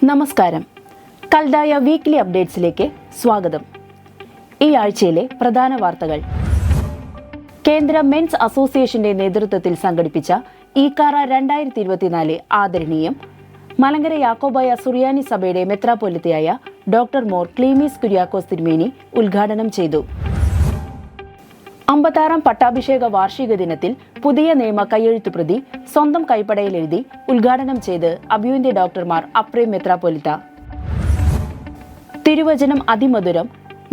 നമസ്കാരം. കൽദായ വീക്ക്ലി അപ്ഡേറ്റ്സിലേക്ക് സ്വാഗതം. ഈ ആഴ്ചയിലെ പ്രധാന വാർത്തകൾ. കേന്ദ്ര മെൻസ് അസോസിയേഷന്റെ നേതൃത്വത്തിൽ സംഘടിപ്പിച്ച ഈക്കാറ 2024 ആദരണീയം മലങ്കര യാക്കോബായ സുറിയാനി സഭയുടെ മെത്രാപ്പൊലീത്തയായ ഡോക്ടർ മോർ ക്ലീമീസ് കുര്യാക്കോസ് തിരുമേനി ഉദ്ഘാടനം ചെയ്തു. 56-ാം പട്ടാഭിഷേക വാർഷിക ദിനത്തിൽ പുതിയ നിയമ കയ്യെഴുത്തുപ്രതി സ്വന്തം കൈപ്പടയിൽ എഴുതി ഉദ്ഘാടനം ചെയ്ത് അഭിവന്ദ്യ ഡോക്ടർമാർ അപ്രേം മെത്രാപ്പൊലീത്ത. തിരുവചനം അതിമധുരം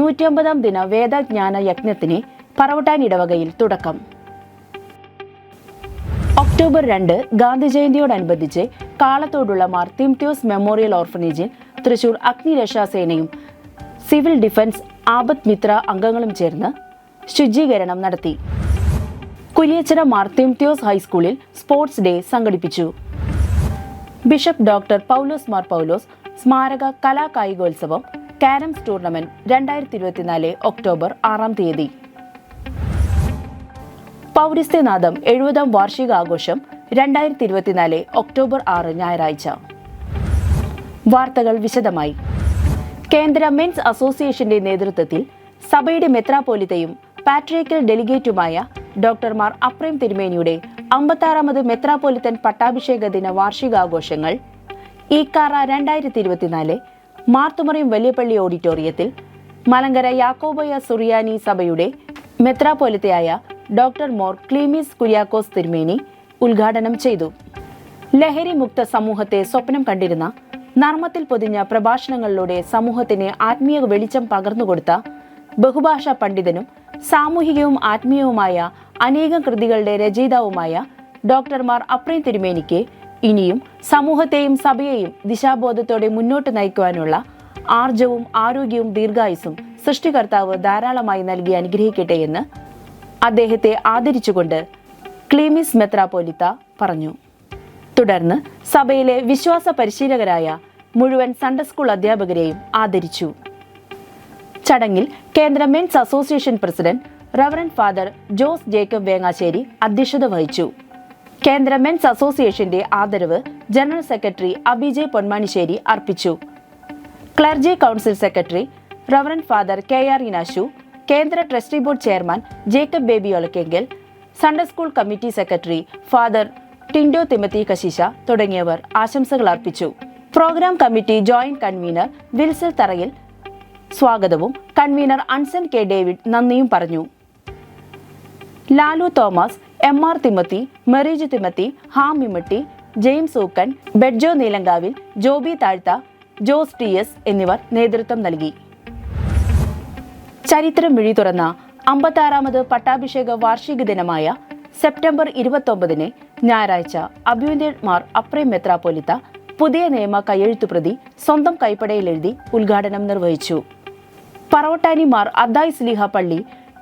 150-ാം ദിന വേദജ്ഞാന യജ്ഞത്തിന് പറവട്ടാൻ ഇടവകയിൽ തുടക്കം. ഒക്ടോബർ 2 ഗാന്ധി ജയന്തിയോടനുബന്ധിച്ച് കാളത്തോടുള്ള മാർ തിമോത്തിയോസ് മെമ്മോറിയൽ ഓർഫനേജിൽ തൃശൂർ അഗ്നിരക്ഷാസേനയും സിവിൽ ഡിഫൻസ് ആപത് മിത്ര അംഗങ്ങളും ചേർന്ന് ശുചീകരണം നടത്തി. കുരിയച്ചിറ മാർ തിമോത്തിയോസ് ഹൈസ്കൂളിൽ സ്പോർട്സ് ഡേ സംഘടിപ്പിച്ചു. ബിഷപ്പ് ഡോക്ടർ പൗലോസ് മാർ പൗലോസ് സ്മാരക കലാകായികോത്സവം കാരംസ് ടൂർണമെന്റ് 2024 ഒക്ടോബർ 6-ാം തീയതി. പൗരസ്ത്യനാഥം 70-ാം വാർഷികാഘോഷം 2024 ഒക്ടോബർ 6 ഞായറാഴ്ച. വാർത്തകൾ വിശദമായി. കേന്ദ്ര മെൻസ് അസോസിയേഷന്റെ നേതൃത്വത്തിൽ സഭയുടെ മെത്രാപ്പൊലീത്തയും പാട്രിയർക്കൽ ഡെലിഗേറ്റുമായ ഡോക്ടർമാർ അപ്രേം തിരുമേനിയുടെ 56-ാമത് മെത്രാപ്പൊലീത്തൻ പട്ടാഭിഷേക ദിന വാർഷികാഘോഷങ്ങൾ ഈക്കാറ 2024 മാർത്തുമറയും വലിയപള്ളി ഓഡിറ്റോറിയത്തിൽ മലങ്കര യാക്കോബായ സുറിയാനി സഭയുടെ മെത്രാപ്പൊലീത്തയായ ഡോക്ടർ മോർ ക്ലീമീസ് കുര്യാക്കോസ് തിരുമേനി ഉദ്ഘാടനം ചെയ്തു. ലഹരി മുക്ത സമൂഹത്തെ സ്വപ്നം കണ്ടിരുന്ന നർമ്മത്തിൽ പൊതിഞ്ഞ പ്രഭാഷണങ്ങളിലൂടെ സമൂഹത്തിന് ആത്മീയ വെളിച്ചം പകർന്നുകൊടുത്ത ബഹുഭാഷാ പണ്ഡിതനും സാമൂഹികവും ആത്മീയവുമായ അനേകം കൃതികളുടെ രചയിതാവുമായ ഡോക്ടർമാർ അപ്രേം തിരുമേനിക്ക് ഇനിയും സമൂഹത്തെയും സഭയെയും ദിശാബോധത്തോടെ മുന്നോട്ട് നയിക്കുവാനുള്ള ആർജവും ആരോഗ്യവും ദീർഘായുസ്സും സൃഷ്ടികർത്താവ് ധാരാളമായി നൽകി അനുഗ്രഹിക്കട്ടെ എന്ന് അദ്ദേഹത്തെ ആദരിച്ചുകൊണ്ട് ക്ലീമീസ് മെത്രാപ്പൊലീത്ത പറഞ്ഞു. തുടർന്ന് സഭയിലെ വിശ്വാസ പരിശീലകരായ മുഴുവൻ സൺഡേ സ്കൂൾ അധ്യാപകരെയും ആദരിച്ചു. ചടങ്ങിൽ കേന്ദ്ര men's association president reverend father Jose Jacob Vengassery അധ്യക്ഷത വഹിച്ചു. കേന്ദ്ര മെൻസ് അസോസിയേഷന്റെ ആദരവ് ജനറൽ സെക്രട്ടറി അഭിജയ് പൊന്മാനിശ്ശേരി അർപ്പിച്ചു. Clergy council secretary reverend father KR Inashu, കേന്ദ്ര trustee board chairman Jacob Baby Olakkengil, Sunday school committee secretary father Tindo Timothy കശീശ തുടങ്ങിയവർ ആശംസകൾ അർപ്പിച്ചു. Program committee joint convener Wilsal Tharayil സ്വാഗതവും കൺവീനർ അൻസൻ K ഡേവിഡ് നന്ദിയും പറഞ്ഞു. ലാലു തോമസ്, MR തിമത്തി, മെറീജ് തിമത്തി, ഹാം മിമട്ടി, ജെയിംസ് ഊക്കൻ, ബെഡ്ജോ നീലങ്കാവിൽ, ജോബി താഴ്ത്ത, ജോസ് TS എന്നിവർ നേതൃത്വം നൽകി. ചരിത്രം വിഴി തുറന്ന 56-ാമത് പട്ടാഭിഷേക വാർഷിക ദിനമായ സെപ്റ്റംബർ 29 ഞായറാഴ്ച അഭിവന്ദ്യ മാർ അപ്രേം മെത്രാപ്പൊലീത്ത പുതിയ നിയമ കയ്യെഴുത്തുപ്രതി സ്വന്തം കൈപ്പടയിൽ എഴുതി ഉദ്ഘാടനം നിർവഹിച്ചു. പറവട്ടാനി മാർ അദ്ദായി സ്ലീഹ പള്ളി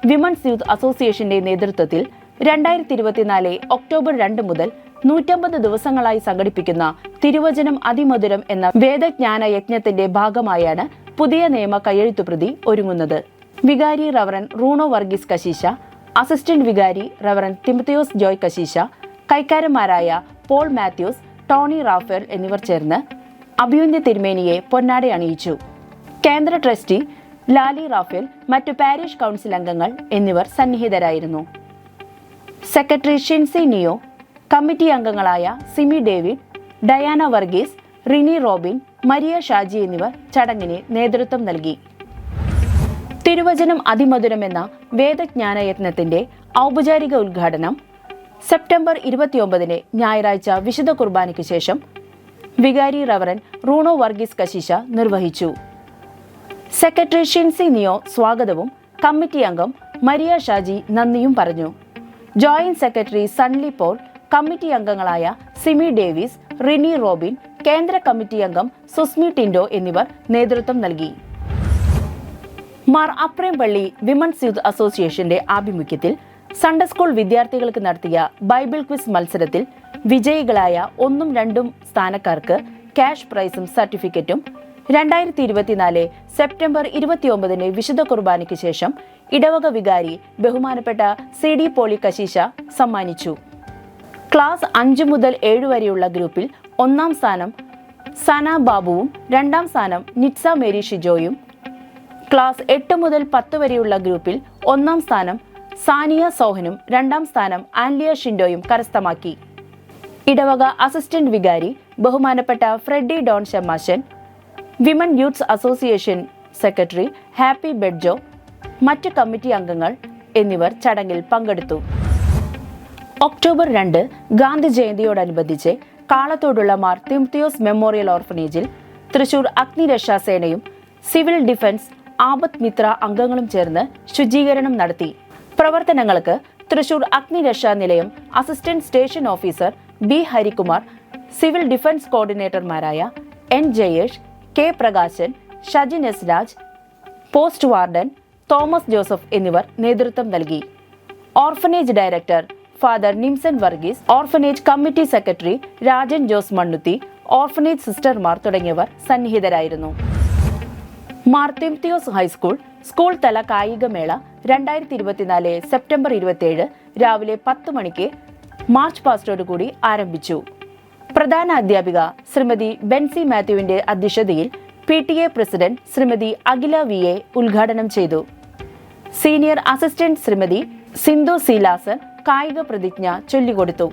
വിമൻസ് യൂത്ത് അസോസിയേഷന്റെ നേതൃത്വത്തിൽ 2024 ഒക്ടോബർ 2 മുതൽ 150 ദിവസങ്ങളായി സംഘടിപ്പിക്കുന്ന തിരുവചനം അതിമധുരം എന്ന വേദജ്ഞാന യജ്ഞത്തിന്റെ ഭാഗമായാണ് പുതിയ നിയമ കയ്യെഴുത്തുപ്രതി ഒരുങ്ങുന്നത്. വികാരി റവറന്റ് റൂണോ വർഗീസ് കശീശ, അസിസ്റ്റന്റ് വികാരി റവറന്റ് തിമോത്തിയോസ് ജോയ് കശീശ, കൈക്കാരന്മാരായ പോൾ മാത്യൂസ്, ടോണി റാഫേൽ എന്നിവർ ചേർന്ന് അഭിവന്ദ്യ തിരുമേനിയെ പൊന്നാട അണിയിച്ചു. കേന്ദ്ര ട്രസ്റ്റി ലാലി റാഫേൽ, മറ്റു പാരിഷ് കൗൺസിൽ അംഗങ്ങൾ എന്നിവർ സന്നിഹിതരായിരുന്നു. സെക്രട്ടറി ഷിൻസി നിയോ, കമ്മിറ്റി അംഗങ്ങളായ സിമി ഡേവിഡ്, ഡയാന വർഗീസ്, റിനി റോബിൻ, മരിയ ഷാജി എന്നിവർ ചടങ്ങിന് നേതൃത്വം നൽകി. തിരുവചനം അതിമധുരം എന്ന വേദജ്ഞാന യജ്ഞത്തിന്റെ ഔപചാരിക ഉദ്ഘാടനം സെപ്റ്റംബർ 29 ഞായറാഴ്ച വിശുദ്ധ കുർബാനയ്ക്ക് ശേഷം വികാരി റവറന്റ് റൂണോ വർഗീസ് കശീശ നിർവഹിച്ചു. സെക്രട്ടറി ഷിൻസി നിയോ സ്വാഗതവും കമ്മിറ്റി അംഗം മരിയ ഷാജി നന്ദിയും പറഞ്ഞു. ജോയിന്റ് സെക്രട്ടറി സൺലി പോൾ, കമ്മിറ്റി അംഗങ്ങളായ സിമി ഡേവിസ്, റിനി റോബിൻ, കേന്ദ്ര കമ്മിറ്റി അംഗം സുസ്മി ടിൻഡോ എന്നിവർ നേതൃത്വം നൽകി. മാർ അപ്രേം പള്ളി വിമൻസ് യൂത്ത് അസോസിയേഷന്റെ ആഭിമുഖ്യത്തിൽ സൺഡേ സ്കൂൾ വിദ്യാർത്ഥികൾക്ക് നടത്തിയ ബൈബിൾ ക്വിസ് മത്സരത്തിൽ വിജയികളായ 1ഉം 2ഉം സ്ഥാനക്കാർക്ക് ക്യാഷ് പ്രൈസും സർട്ടിഫിക്കറ്റും 2024 സെപ്റ്റംബർ 29 വിശുദ്ധ കുർബാനയ്ക്ക് ശേഷം ഇടവക വികാരി ബഹുമാനപ്പെട്ട CD പോളി കശീശ സമ്മാനിച്ചു. ക്ലാസ് 5 മുതൽ 7 വരെയുള്ള ഗ്രൂപ്പിൽ 1ാം സ്ഥാനം സന ബാബുവും 2ാം സ്ഥാനം നിറ്റ്സ മേരി ഷിജോയും. ക്ലാസ് 8 മുതൽ 10 വരെയുള്ള ഗ്രൂപ്പിൽ 1ാം സ്ഥാനം സാനിയ സോഹനും 2ാം സ്ഥാനം ആൻലിയ ഷിൻഡോയും കരസ്ഥമാക്കി. ഇടവക അസിസ്റ്റന്റ് വികാരി ബഹുമാനപ്പെട്ട ഫ്രെഡി ഡോൺ ഷമാശൻ, women youths association secretary Happy Bedjo, മറ്റ് കമ്മിറ്റി അംഗങ്ങൾ എന്നിവർ ചടങ്ങിൽ പങ്കെടുത്തു. ഒക്ടോബർ 2 ഗാന്ധി ജയന്തിയോടനുബന്ധിച്ച് കാളത്തോടുള്ള മാർ തിമോത്തിയോസ് മെമ്മോറിയൽ ഓർഫനേജിൽ തൃശൂർ അഗ്നിരക്ഷാസേനയും സിവിൽ ഡിഫൻസ് ആപത് മിത്ര അംഗങ്ങളും ചേർന്ന് ശുചീകരണം നടത്തി. പ്രവർത്തനങ്ങൾക്ക് തൃശൂർ അഗ്നിരക്ഷാ നിലയം assistant station officer B Harikumar, civil defence കോർഡിനേറ്റർമാരായ N Jayesh, K Prakashan, Shajin S Raj, post warden Thomas Joseph എന്നിവർ നേതൃത്വം നൽകി. Orphanage director father Nimson Varghese, orphanage committee secretary Rajan Jose Mannuthy, orphanage സിസ്റ്റർമാർ തുടങ്ങിയവർ സന്നിഹിതരായിരുന്നു. മാർ തിമോത്തിയോസ് ഹൈസ്കൂൾ സ്കൂൾ തല കായികമേള 2024 സെപ്റ്റംബർ 27 രാവിലെ 10 മണിക്ക് മാർച്ച് പാസ്റ്റോടുകൂടി ആരംഭിച്ചു. പ്രധാന അധ്യാപിക ശ്രീമതി ബെൻസി മാത്യുവിന്റെ അധ്യക്ഷതയിൽ PTA president Shrimati Akhila VA ഉദ്ഘാടനം ചെയ്തു. സീനിയർ അസിസ്റ്റന്റ് ശ്രീമതി സിന്ധു സീലാസൻ കായിക പ്രതിജ്ഞ ചൊല്ലിക്കൊടുത്തു.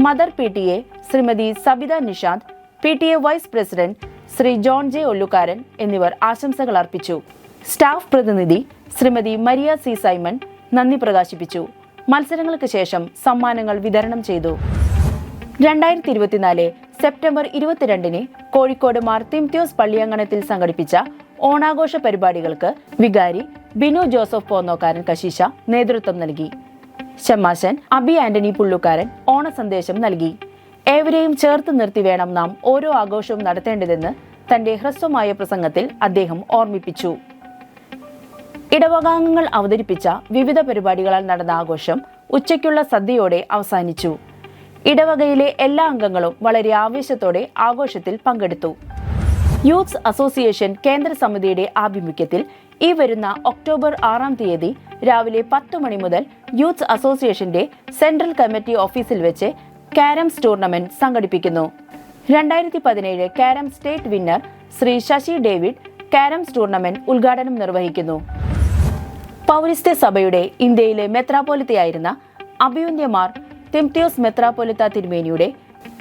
Mother PTA Shrimati Sabitha Nishanth, PTA vice president Shri John J Ollukaran എന്നിവർ ആശംസകൾ അർപ്പിച്ചു. സ്റ്റാഫ് പ്രതിനിധി ശ്രീമതി മരിയ സി സൈമൺ നന്ദി പ്രകാശിപ്പിച്ചു. മത്സരങ്ങൾക്ക് ശേഷം സമ്മാനങ്ങൾ വിതരണം ചെയ്തു. 2024 സെപ്റ്റംബർ 22 കോഴിക്കോട് മാർ തിമോത്തിയോസ് പള്ളിയങ്കണത്തിൽ സംഘടിപ്പിച്ച ഓണാഘോഷ പരിപാടികൾക്ക് വികാരി ബിനു ജോസഫ് പോന്നോക്കാരൻ കശീശ നേതൃത്വം നൽകി. ഷമാശൻ അബി ആന്റണി പുള്ളുക്കാരൻ ഓണസന്ദേശം നൽകി. ഏവരെയും ചേർത്ത് നിർത്തി വേണം നാം ഓരോ ആഘോഷവും നടത്തേണ്ടതെന്ന് തന്റെ ഹ്രസ്വമായ പ്രസംഗത്തിൽ അദ്ദേഹം ഓർമ്മിപ്പിച്ചു. ഇടവകാംഗങ്ങൾ അവതരിപ്പിച്ച വിവിധ പരിപാടികളാൽ നടന്ന ആഘോഷം ഉച്ചയ്ക്കുള്ള സദ്യയോടെ അവസാനിച്ചു. ഇടവകയിലെ എല്ലാ അംഗങ്ങളും വളരെ ആവേശത്തോടെ ആഘോഷത്തിൽ പങ്കെടുത്തു. യൂത്ത്സ് അസോസിയേഷൻ കേന്ദ്ര സമിതിയുടെ ആഭിമുഖ്യത്തിൽ ഈ വരുന്ന ഒക്ടോബർ 6 രാവിലെ 10 മണി മുതൽ യൂത്ത്സ് അസോസിയേഷന്റെ സെൻട്രൽ കമ്മിറ്റി ഓഫീസിൽ വെച്ച് കാരംസ് ടൂർണമെന്റ് സംഘടിപ്പിക്കുന്നു. 2017 carrom state winner Shri Sasi David carroms tournament ഉദ്ഘാടനം നിർവഹിക്കുന്നു. പൗരസ്ത്യ സഭയുടെ ഇന്ത്യയിലെ മെത്രാപ്പോലിത്തയായിരുന്ന അഭിവന്ദ്യമാർ തിമോത്തിയോസ് മെത്രാപ്പോലിത്ത തിരുമേനിയുടെ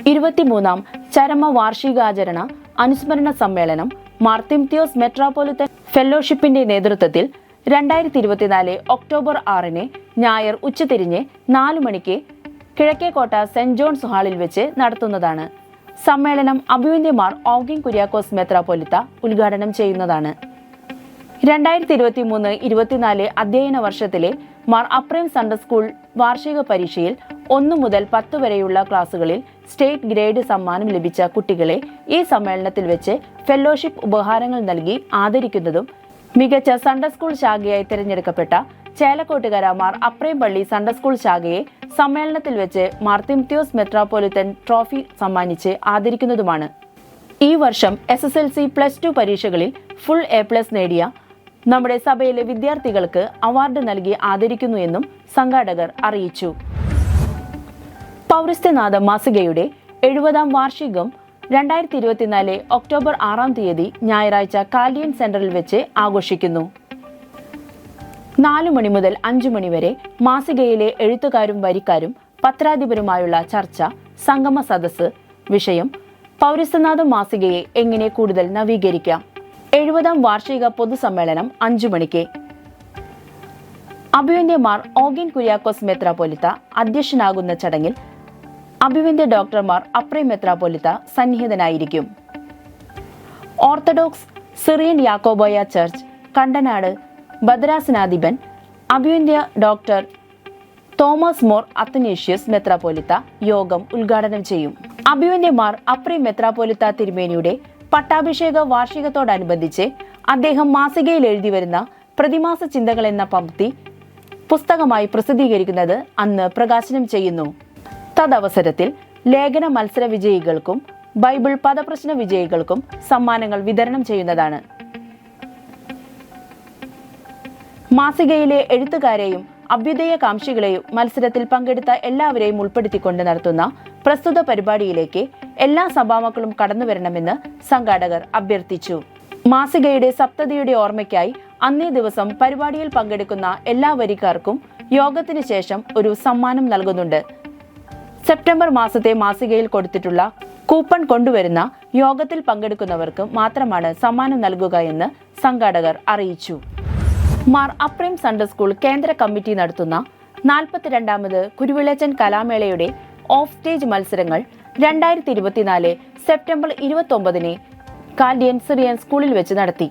23ാം ചരമ വാർഷികാചരണ അനുസ്മരണ സമ്മേളനം മാർ തിമോത്തിയോസ് മെത്രാപ്പോലിത്തൻ ഫെലോഷിപ്പിന്റെ നേതൃത്വത്തിൽ 2024 ഒക്ടോബർ 6 ഞായർ ഉച്ചതിരിഞ്ഞ് 4 മണിക്ക് കിഴക്കേക്കോട്ട സെന്റ് ജോൺസ് ഹാളിൽ വെച്ച് നടത്തുന്നതാണ്. സമ്മേളനം അഭിവന്ദ്യമാർ ഓഗിൻ കുര്യാക്കോസ് മെത്രാപ്പോലിത്ത ഉദ്ഘാടനം ചെയ്യുന്നതാണ്. 2023-24 അധ്യയന വർഷത്തിലെ മാർ അപ്രേം സൺഡേ സ്കൂൾ വാർഷിക പരീക്ഷയിൽ 1 മുതൽ 10 വരെയുള്ള ക്ലാസുകളിൽ സ്റ്റേറ്റ് ഗ്രേഡ് സമ്മാനം ലഭിച്ച കുട്ടികളെ ഈ സമ്മേളനത്തിൽ വെച്ച് ഫെലോഷിപ്പ് ഉപഹാരങ്ങൾ നൽകി ആദരിക്കുന്നതും മികച്ച സൺഡേ സ്കൂൾ ശാഖയായി തിരഞ്ഞെടുക്കപ്പെട്ട ചേലക്കോട്ടുകര മാർ അപ്രേം പള്ളി സൺഡേ സ്കൂൾ ശാഖയെ സമ്മേളനത്തിൽ വെച്ച് മാർ തിമോത്തിയോസ് മെത്രാപ്പോലിത്തൻ ട്രോഫി സമ്മാനിച്ച് ആദരിക്കുന്നതുമാണ്. ഈ വർഷം SSLC +2 പരീക്ഷകളിൽ ഫുൾ A+ നേടിയ നമ്മുടെ സഭയിലെ വിദ്യാർത്ഥികൾക്ക് അവാർഡ് നൽകി ആദരിക്കുന്നു എന്നും സംഘാടകർ അറിയിച്ചു. പൗരസ്ത്യനാഥ മാസികയുടെ 70ാം വാർഷികം 2024 ഒക്ടോബർ 6 ഞായറാഴ്ച കാലിയൻ സെന്ററിൽ വെച്ച് ആഘോഷിക്കുന്നു. 4 മണി മുതൽ 5 മണി വരെ മാസികയിലെ എഴുത്തുകാരും വരിക്കാരും പത്രാധിപരുമായുള്ള ചർച്ച, സംഗമ സദസ്സ്. വിഷയം: പൗരസ്ത്യനാഥ മാസികയെ എങ്ങനെ കൂടുതൽ നവീകരിക്കാം. 70ാം വാർഷിക പൊതുസമ്മേളനം 5 മണിക്ക്. അഭിവന്ദ്യമാർ ഓഗിൻ കുര്യാക്കോസ് മെത്രാപ്പോലിത്ത അധ്യക്ഷനാകുന്ന ചടങ്ങിൽ അഭിവന്ദ്യ ഡോക്ടർമാർ അപ്രേം മെത്രാപ്പോലിത്ത സന്നിഹിതനായിരിക്കും. Orthodox Syrian Yakobaya church Kandanad ഭദ്രാസനാധിപൻ അഭിവന്ദ്യ ഡോക്ടർ തോമസ് മോർ അത്തനേഷ്യസ് മെത്രാപ്പോലിത്ത യോഗം ഉദ്ഘാടനം ചെയ്യും. അഭിവന്ദ്യമാർ അപ്രേം മെത്രാപ്പോലിത്ത തിരുമേനിയുടെ പട്ടാഭിഷേക വാർഷികത്തോടനുബന്ധിച്ച് അദ്ദേഹം മാസികയിൽ എഴുതി വരുന്ന പ്രതിമാസ ചിന്തകൾ എന്ന പംക്തി പുസ്തകമായി പ്രസിദ്ധീകരിക്കുന്നത് അന്ന് പ്രകാശനം ചെയ്യുന്നു. തദവസരത്തിൽ ലേഖന മത്സര വിജയികൾക്കും ബൈബിൾ പദപ്രശ്ന വിജയികൾക്കും സമ്മാനങ്ങൾ വിതരണം ചെയ്യുന്നതാണ്. മാസികയിലെ എഴുത്തുകാരെയും അഭ്യുദയകാംക്ഷികളെയും മത്സരത്തിൽ പങ്കെടുത്ത എല്ലാവരെയും ഉൾപ്പെടുത്തിക്കൊണ്ട് നടത്തുന്ന പ്രസ്തുത പരിപാടിയിലേക്ക് എല്ലാ സഭാമക്കളും കടന്നുവരണമെന്ന് സംഘാടകർ അഭ്യർത്ഥിച്ചു. മാസികയുടെ സപ്തതിയുടെ ഓർമ്മയ്ക്കായി അന്നേ ദിവസം പരിപാടിയിൽ പങ്കെടുക്കുന്ന എല്ലാ വരിക്കാർക്കും യോഗത്തിന് ശേഷം ഒരു സമ്മാനം നൽകുന്നുണ്ട്. സെപ്റ്റംബർ മാസത്തെ മാസികയിൽ കൊടുത്തിട്ടുള്ള കൂപ്പൺ കൊണ്ടുവരുന്ന യോഗത്തിൽ പങ്കെടുക്കുന്നവർക്ക് മാത്രമാണ് സമ്മാനം നൽകുക എന്ന് സംഘാടകർ അറിയിച്ചു. മാർ അപ്രേം സൺഡേ സ്കൂൾ കേന്ദ്ര കമ്മിറ്റി നടത്തുന്ന 42ാമത് കുരുവിളച്ചൻ കലാമേളയുടെ ഓഫ് സ്റ്റേജ് മത്സരങ്ങൾ 2024 സെപ്റ്റംബർ 29 കാലിയൻ സിറിയൻ സ്കൂളിൽ വെച്ച് നടത്തി.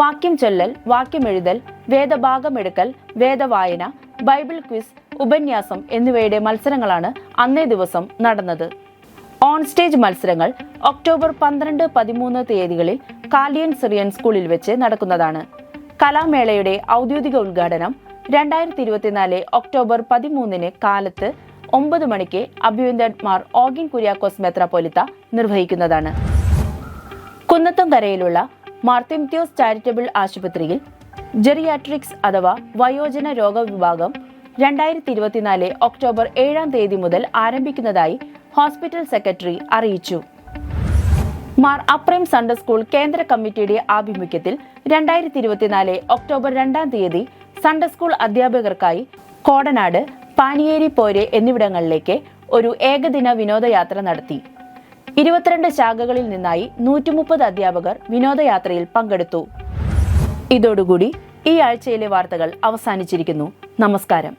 വാക്യം ചൊല്ലൽ, വാക്യമെഴുതൽ, വേദഭാഗമെടുക്കൽ, വേദവായന, ബൈബിൾ ക്വിസ്, ഉപന്യാസം എന്നിവയുടെ മത്സരങ്ങളാണ് അന്നേ ദിവസം നടന്നത്. ഓൺ സ്റ്റേജ് മത്സരങ്ങൾ ഒക്ടോബർ 12, 13 തീയതികളിൽ കാലിയൻ സിറിയൻ സ്കൂളിൽ വെച്ച് നടക്കുന്നതാണ്. കലാമേളയുടെ ഔദ്യോഗിക ഉദ്ഘാടനം 2024 ഒക്ടോബർ 13 കാലത്ത് 9 മണിക്ക് അഭിവന്ദ്യൻ മാർ ഓഗിൻ കുര്യാക്കോസ് മെത്രാപ്പൊലീത്ത നിർവഹിക്കുന്നതാണ്. കുന്നത്തുംകരയിലുള്ള മാർ തിമോത്തിയോസ് ചാരിറ്റബിൾ ആശുപത്രിയിൽ ജെറിയാട്രിക്സ് അഥവാ വയോജന രോഗ വിഭാഗം 2024 ഒക്ടോബർ 7 തീയതി മുതൽ ആരംഭിക്കുന്നതായി ഹോസ്പിറ്റൽ സെക്രട്ടറി അറിയിച്ചു. മാർ അപ്രേം സൺഡേ സ്കൂൾ കേന്ദ്ര കമ്മിറ്റിയുടെ ആഭിമുഖ്യത്തിൽ 2024 ഒക്ടോബർ 2 തീയതി സൺഡേ സ്കൂൾ അധ്യാപകർക്കായി കോടനാട്, പാനിയേരി പോരെ എന്നിവിടങ്ങളിലേക്ക് ഒരു ഏകദിന വിനോദയാത്ര നടത്തി. 22 ശാഖകളിൽ നിന്നായി 130 അധ്യാപകർ വിനോദയാത്രയിൽ പങ്കെടുത്തു. ഇതോടുകൂടി ഈ ആഴ്ചയിലെ വാർത്തകൾ അവസാനിച്ചിരിക്കുന്നു. നമസ്കാരം.